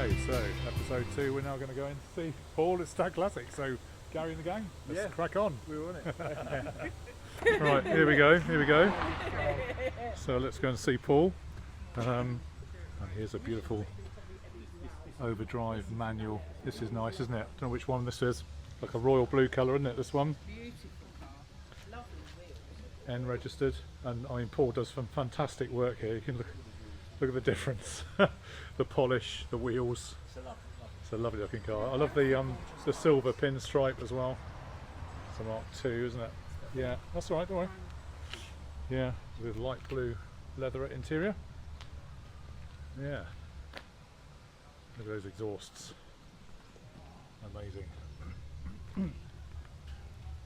Okay, so episode 2, we're now going to go and see Paul at Stag Classics. So, Gary and the gang, let's crack on. We're on it. Right, here we go. So let's go and see Paul. And here's a beautiful overdrive manual. This is nice, isn't it? I don't know which one this is. Like a royal blue colour, isn't it, this one? Beautiful car. Lovely wheels. N registered. And I mean, Paul does some fantastic work here. You can look at the difference. The polish, the wheels. It's a lovely looking car. I love the silver pinstripe as well. It's a Mark II, isn't it? Yeah, that's alright, don't worry. Yeah, with light blue leatherette interior. Yeah. Look at those exhausts. Amazing.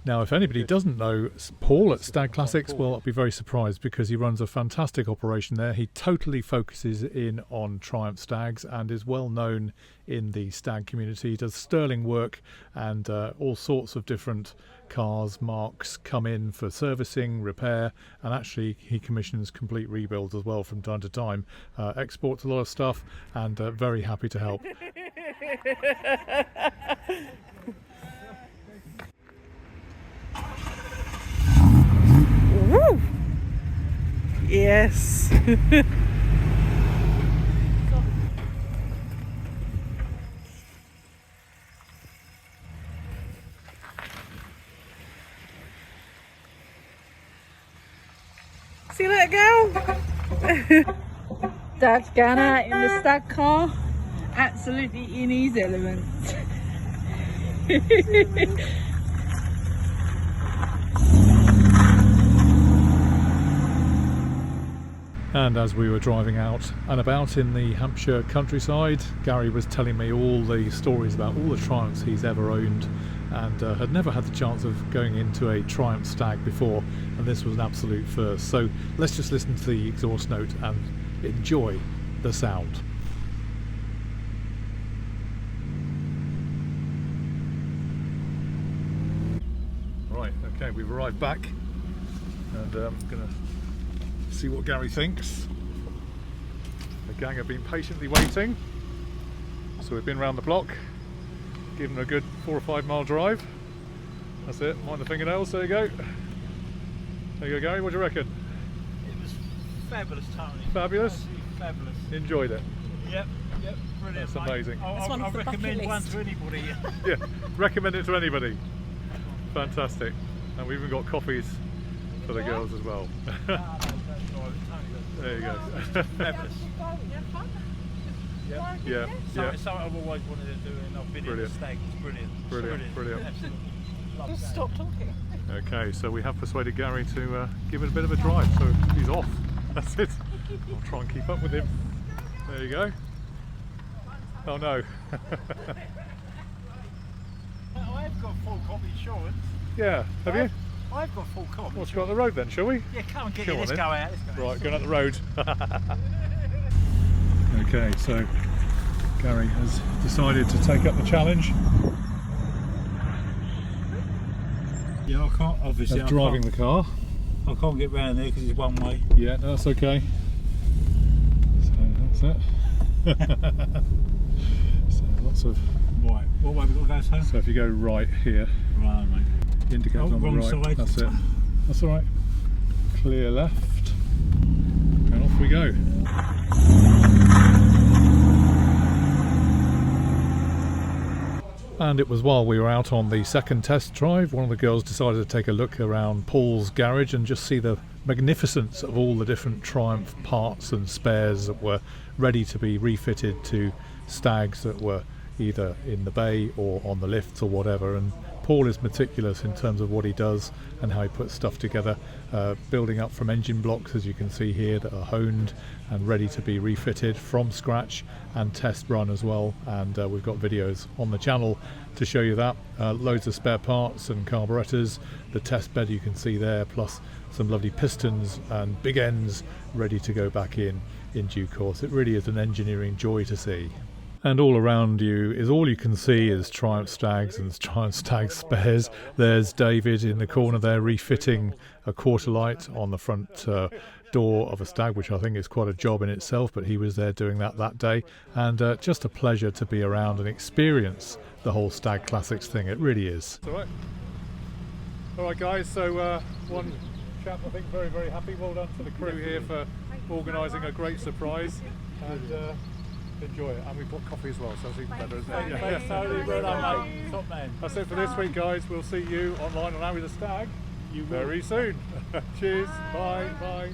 Now, if anybody doesn't know Paul at Stag Classics, well, I'll be very surprised because he runs a fantastic operation there. He totally focuses in on Triumph Stags and is well known in the stag community. He does sterling work, and all sorts of different cars, marks come in for servicing, repair, and actually he commissions complete rebuilds as well from time to time. Exports a lot of stuff, and very happy to help. Woo! Yes. See that girl? Dad's gone out in the stag car, absolutely in his element. And as we were driving out and about in the Hampshire countryside, Gary was telling me all the stories about all the Triumphs he's ever owned, and had never had the chance of going into a Triumph Stag before, and this was an absolute first. So let's just listen to the exhaust note and enjoy the sound. Right, okay, we've arrived back, and I'm going to see what Gary thinks. The gang have been patiently waiting, so we've been round the block, given a good 4 or 5 mile drive. That's it, mind the fingernails, there you go. There you go, Gary, what do you reckon? It was fabulous, Tony. Fabulous? Absolutely fabulous. Enjoyed it? Yep, brilliant. That's amazing. I recommend one to anybody. Yeah, recommend it to anybody. Fantastic. And we've even got coffees for the girls as well. There you go. Fabulous. Yeah. Something I've always wanted to do, and I've been in the Stag. It's brilliant. Brilliant. Absolutely. Just stop talking. Okay, so we have persuaded Gary to give it a bit of a drive, so he's off. That's it. I'll try and keep up with him. There you go. Oh no. I've got full cop insurance. Yeah, have you? I've got full cop. Let's go on the road then, shall we? Yeah, come and get Come it. on Let's then. go out. Right, going up the road. Okay, so Gary has decided to take up the challenge Yeah, I can't. Obviously, of driving the car. I can't get round there because it's one way. Yeah, no, that's okay. So that's it. So lots of. Right. What way we got to go, sir? So if you go right here, Right, mate. indicators on the wrong right. side. That's it. That's all right. Clear left, and off we go. And it was while we were out on the second test drive, one of the girls decided to take a look around Paul's garage and just see the magnificence of all the different Triumph parts and spares that were ready to be refitted to Stags that were either in the bay or on the lifts or whatever. And Paul is meticulous in terms of what he does and how he puts stuff together, building up from engine blocks, as you can see here, that are honed and ready to be refitted from scratch and test run as well. And we've got videos on the channel to show you that. Loads of spare parts and carburetors, the test bed you can see there, plus some lovely pistons and big ends ready to go back in due course. It really is an engineering joy to see. And all around you is all you can see is Triumph Stags and Triumph Stag spares. There's David in the corner there refitting a quarter light on the front door of a Stag, which I think is quite a job in itself, but he was there doing that day. And just a pleasure to be around and experience the whole Stag Classics thing. It really is. All right guys, so one chap I think very, very happy. Well done to the crew here for organising a great surprise, and enjoy it. And we've got coffee as well, so it's even better, isn't it? Top man. That's it for this week, guys. We'll see you online on Arry The Stag very soon. Cheers. Bye. Bye.